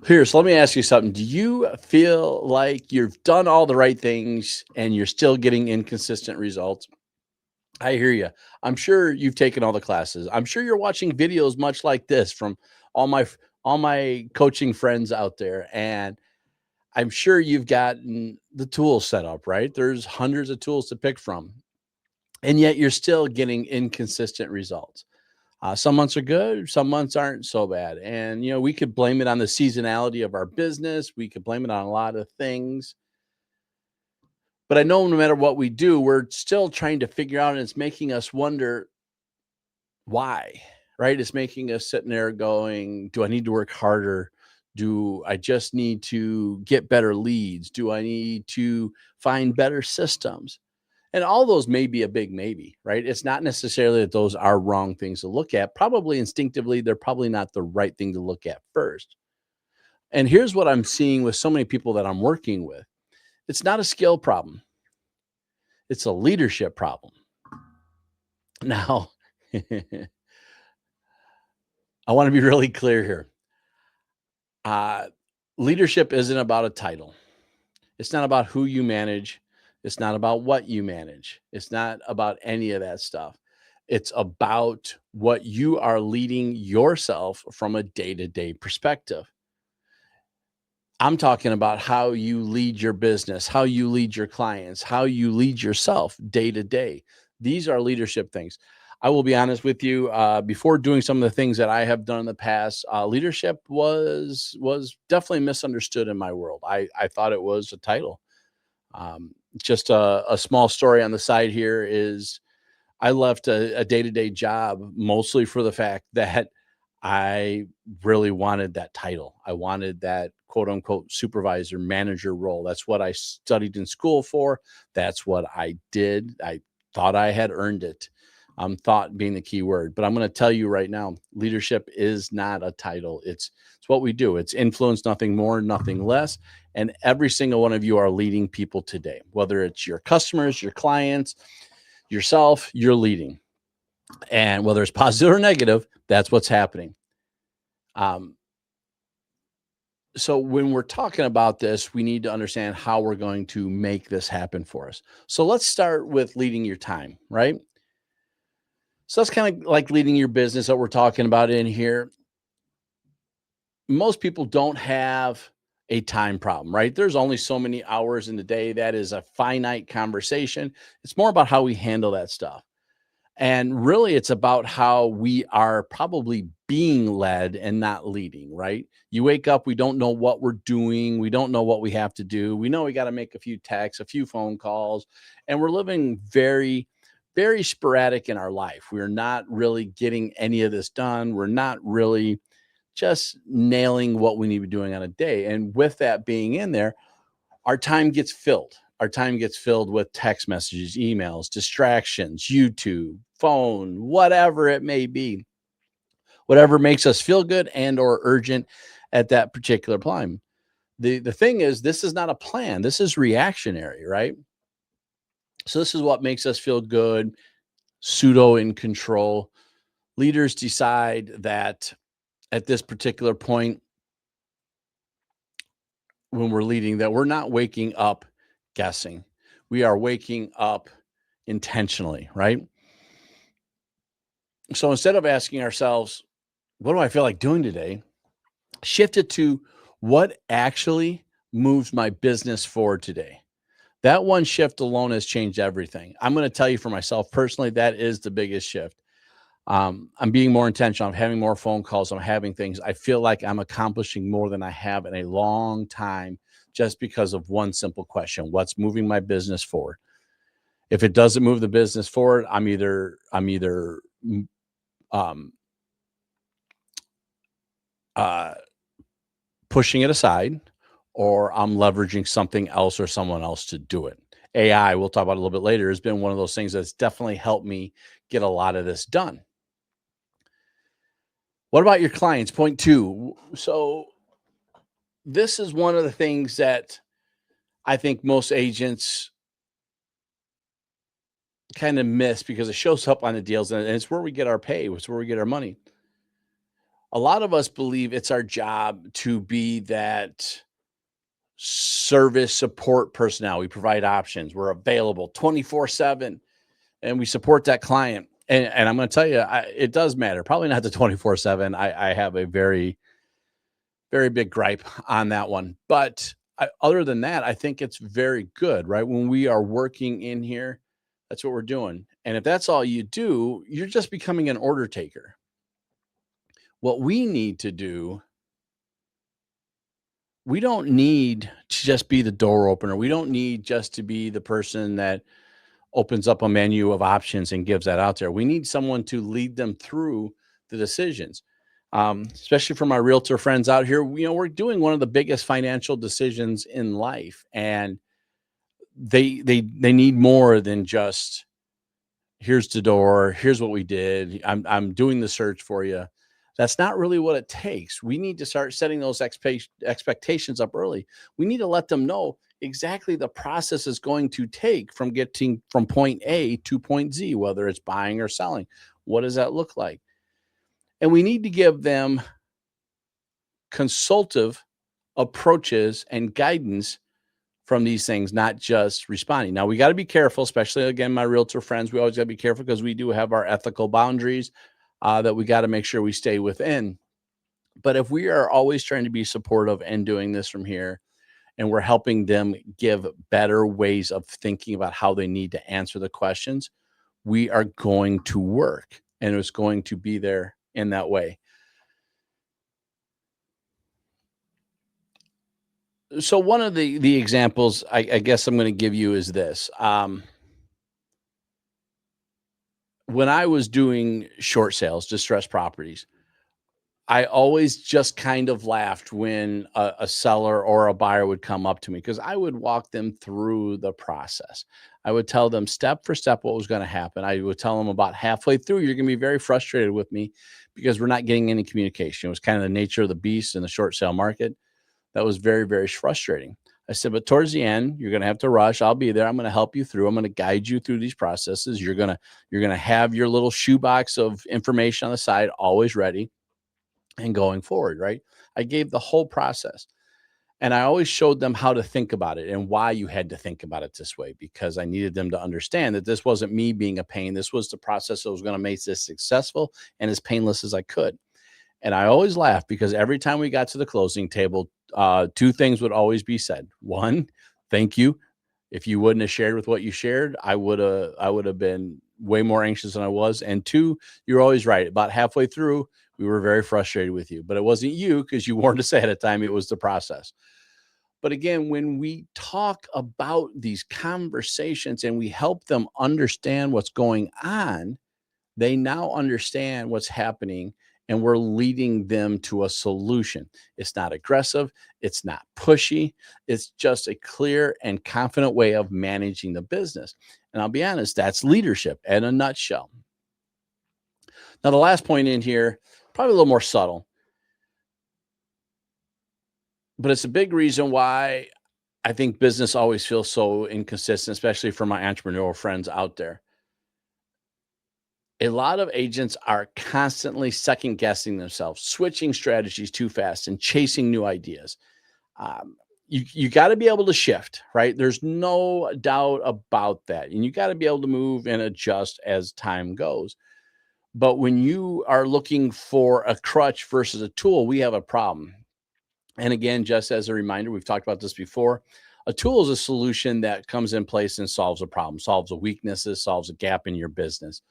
Here, so let me ask you something. Do you feel like you've done all the right things and you're still getting inconsistent results? I hear you. I'm sure you've taken all the classes. I'm sure you're watching videos much like this from all my all my coaching friends out there, and I'm sure you've gotten the tools set up, right? There's hundreds of tools to pick from, and yet you're still getting inconsistent results. Some months are good, some months aren't so bad. And, we could blame it on the seasonality of our business. We could blame it on a lot of things. But I know no matter what we do, we're still trying to figure out, and it's making us wonder why, right? It's making us sitting there going, do I need to work harder? Do I just need to get better leads? Do I need to find better systems? And all those may be a big maybe, right? It's not necessarily that those are wrong things to look at. Probably instinctively, they're probably not the right thing to look at first. And here's what I'm seeing with so many people that I'm working with: it's not a skill problem, it's a leadership problem. Now, I want to be really clear here. Uh, Leadership isn't about a title, it's not about who you manage. It's not about what you manage. It's not about any of that stuff. It's about what you are leading yourself from a day to day perspective. I'm talking about how you lead your business, how you lead your clients, how you lead yourself day to day. These are leadership things. I will be honest with you. Before doing some of the things that I have done in the past, leadership was definitely misunderstood in my world. I thought it was a title. Just a small story on the side here is I left a day-to-day job mostly for the fact that I really wanted that title. I wanted that quote unquote supervisor manager role. That's what I studied in school for. That's what I did. I thought I had earned it. Thought being the key word. But I'm going to tell you right now, leadership is not a title. It's what we do. It's influence, nothing more, nothing less. And every single one of you are leading people today, whether it's your customers, your clients, yourself, you're leading. And whether it's positive or negative, that's what's happening. Um, so when we're talking about this, we need to understand how we're going to make this happen for us. So let's start with leading your time, right? So that's kind of like leading your business that we're talking about in here. Most people don't have a time problem, right? There's only so many hours in the day. That is a finite conversation. It's more about how we handle that stuff. And really, it's about how we are probably being led and not leading, right? You wake up, we don't know what we're doing. We don't know what we have to do. We know we got to make a few texts, a few phone calls, and we're living very, very sporadic in our life. We're not really getting any of this done. We're not really just nailing what we need to be doing on a day. And with that being in there, our time gets filled. Our time gets filled with text messages, emails, distractions, YouTube, phone, whatever it may be, whatever makes us feel good and or urgent at that particular time. The thing is, this is not a plan. This is reactionary, right? So this is what makes us feel good, pseudo in control. Leaders decide that at this particular point when we're leading, that we're not waking up guessing. We are waking up intentionally, right? So instead of asking ourselves, what do I feel like doing today? Shift it to what actually moves my business forward today. That one shift alone has changed everything. I'm going to tell you for myself personally, that is the biggest shift. I'm being more intentional. I'm having more phone calls. I'm having things. I feel like I'm accomplishing more than I have in a long time just because of one simple question: what's moving my business forward? If it doesn't move the business forward, I'm either um, uh, pushing it aside, or I'm leveraging something else or someone else to do it. AI, we'll talk about a little bit later, has been one of those things that's definitely helped me get a lot of this done. What about your clients? Point two. So, this is one of the things that I think most agents kind of miss because it shows up on the deals, and it's where we get our pay, it's where we get our money. A lot of us believe it's our job to be that service support personnel. We provide options. We're available 24/7 and we support that client. And I'm going to tell you, it does matter. Probably not the 24/7. I have a very, very big gripe on that one. But other than that, I think it's very good, right? When we are working in here, that's what we're doing. And if that's all you do, you're just becoming an order taker. What we need to do, we don't need to just be the door opener. We don't need just to be the person that opens up a menu of options and gives that out there. We need someone to lead them through the decisions. Especially for my realtor friends out here, we're doing one of the biggest financial decisions in life, and they need more than just here's the door, here's what we did. I'm doing the search for you. That's not really what it takes. We need to start setting those expectations up early. We need to let them know exactly the process is going to take from getting from point A to point Z, whether it's buying or selling. What does that look like? And we need to give them consultative approaches and guidance from these things, not just responding. Now, we got to be careful, especially again, my realtor friends. We always got to be careful because we do have our ethical boundaries that we got to make sure we stay within. But if we are always trying to be supportive and doing this from here, and we're helping them give better ways of thinking about how they need to answer the questions, we are going to work and it's going to be there in that way. So one of the examples I guess I'm going to give you is this. When I was doing short sales, distressed properties, I always just kind of laughed when a seller or a buyer would come up to me because I would walk them through the process. I would tell them step for step what was going to happen. I would tell them about halfway through, you're going to be very frustrated with me because we're not getting any communication. It was kind of the nature of the beast in the short sale market. That was very, very frustrating. I said, but towards the end, you're going to have to rush. I'll be there. I'm going to help you through. I'm going to guide you through these processes. You're going to have your little shoebox of information on the side always ready and going forward, right? I gave the whole process. And I always showed them how to think about it and why you had to think about it this way, because I needed them to understand that this wasn't me being a pain. This was the process that was going to make this successful and as painless as I could. And I always laugh because every time we got to the closing table, two things would always be said. One, thank you. If you wouldn't have shared with what you shared, I would have been way more anxious than I was. And two, you're always right. About halfway through, we were very frustrated with you, but it wasn't you because you warned us ahead of time. It was the process. But again, when we talk about these conversations and we help them understand what's going on, they now understand what's happening and we're leading them to a solution. It's not aggressive, it's not pushy, it's just a clear and confident way of managing the business. And I'll be honest, that's leadership in a nutshell. Now, the last point in here, probably a little more subtle, but it's a big reason why I think business always feels so inconsistent, especially for my entrepreneurial friends out there. A lot of agents are constantly second guessing themselves, switching strategies too fast, and chasing new ideas. Um, you got to be able to shift, right? There's no doubt about that, and you got to be able to move and adjust as time goes. But when you are looking for a crutch versus a tool, we have a problem. And again, just as a reminder, we've talked about this before. A tool is a solution that comes in place and solves a problem, solves a weaknesses, solves a gap in your business.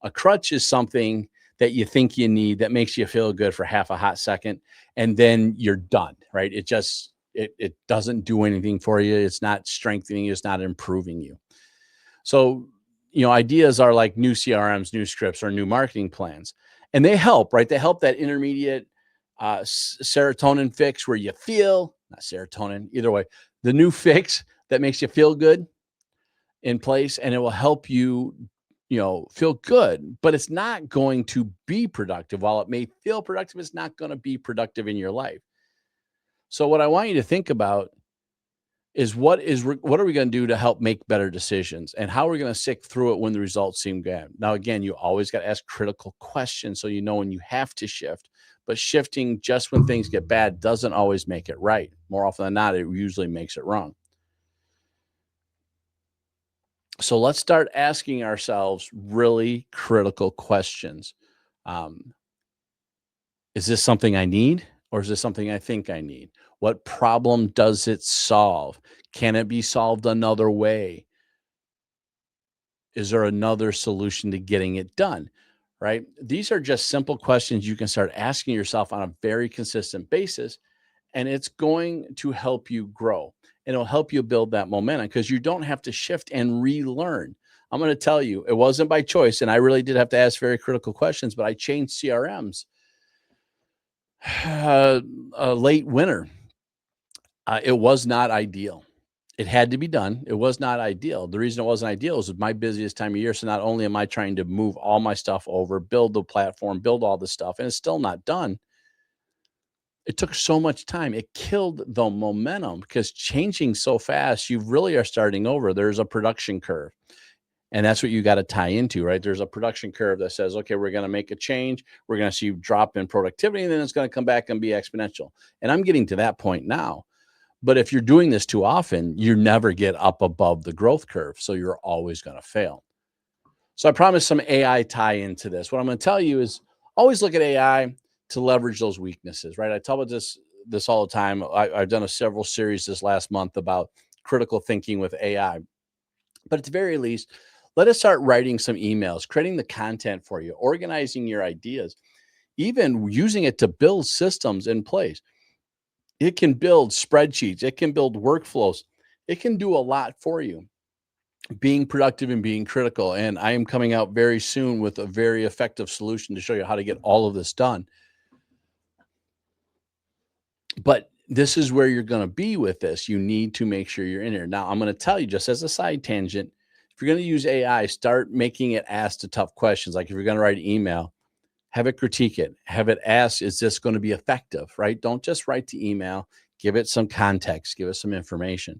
A crutch is something that you think you need that makes you feel good for half a hot second, and then you're done, right? It doesn't do anything for you. It's not strengthening you. It's not improving you. So, ideas are like new CRMs, new scripts, or new marketing plans, and they help, right? They help that intermediate serotonin fix where you feel not serotonin, either way, the new fix that makes you feel good in place, and it will help you, feel good, but it's not going to be productive. While it may feel productive, it's not going to be productive in your life. So what I want you to think about is what are we going to do to help make better decisions, and how are we going to stick through it when the results seem good. Now, again, you always got to ask critical questions so you know when you have to shift, but shifting just when things get bad doesn't always make it right. More often than not, it usually makes it wrong. So let's start asking ourselves really critical questions. Um, is this something I need, or is this something I think I need? What problem does it solve? Can it be solved another way? Is there another solution to getting it done? Right? These are just simple questions you can start asking yourself on a very consistent basis, and it's going to help you grow. And it'll help you build that momentum because you don't have to shift and relearn. I'm going to tell you, it wasn't by choice. And I really did have to ask very critical questions, but I changed CRMs late winter. It was not ideal. It had to be done. It was not ideal. The reason it wasn't ideal is my busiest time of year. So not only am I trying to move all my stuff over, build the platform, build all the stuff, and it's still not done. It took so much time. It killed the momentum because changing so fast, you really are starting over. There's a production curve. And that's what you got to tie into, right? There's a production curve that says, okay, we're going to make a change. We're going to see drop in productivity, and then it's going to come back and be exponential. And I'm getting to that point now. But if you're doing this too often, you never get up above the growth curve. So you're always going to fail. So I promised some AI tie into this. What I'm going to tell you is always look at AI to leverage those weaknesses, right? I tell about this all the time. I've done several series this last month about critical thinking with AI. But at the very least, let us start writing some emails, creating the content for you, organizing your ideas, even using it to build systems in place. It can build spreadsheets, it can build workflows, it can do a lot for you. Being productive and being critical. And I am coming out very soon with a very effective solution to show you how to get all of this done. But this is where you're going to be with this. You need to make sure you're in here. Now, I'm going to tell you, just as a side tangent, if you're going to use AI, start making it ask the tough questions. Like if you're going to write an email, have it critique it, have it ask, is this going to be effective, right? Don't just write the email, give it some context, give it some information.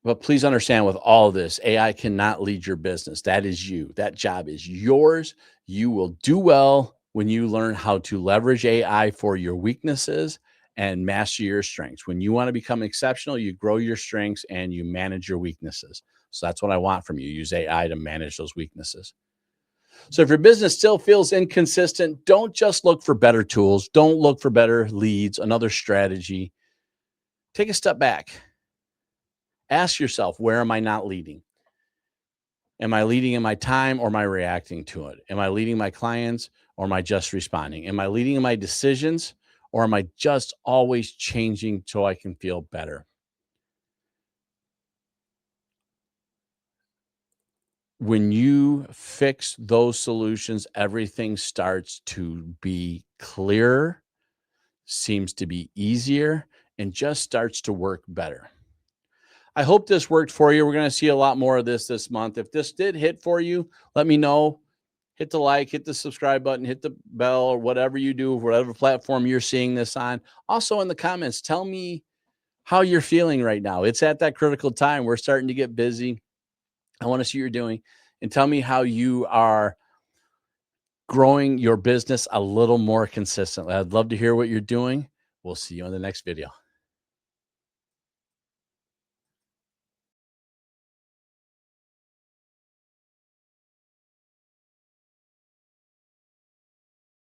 But please understand with all this, AI cannot lead your business. That is you. That job is yours. You will do well when you learn how to leverage AI for your weaknesses and master your strengths. When you want to become exceptional, you grow your strengths and you manage your weaknesses. So that's what I want from you. Use AI to manage those weaknesses. So if your business still feels inconsistent, don't just look for better tools. Don't look for better leads, another strategy. Take a step back. Ask yourself, where am I not leading? Am I leading in my time or am I reacting to it? Am I leading my clients or am I just responding? Am I leading in my decisions or am I just always changing so I can feel better? When you fix those solutions, everything starts to be clearer, seems to be easier, and just starts to work better. I hope this worked for you. We're going to see a lot more of this month. If this did hit for you, let me know. Hit the like, hit the subscribe button, hit the bell, or whatever you do, whatever platform you're seeing this on. Also in the comments, tell me how you're feeling right now. It's at that critical time. We're starting to get busy. I want to see what you're doing and tell me how you are growing your business a little more consistently. I'd love to hear what you're doing. We'll see you on the next video.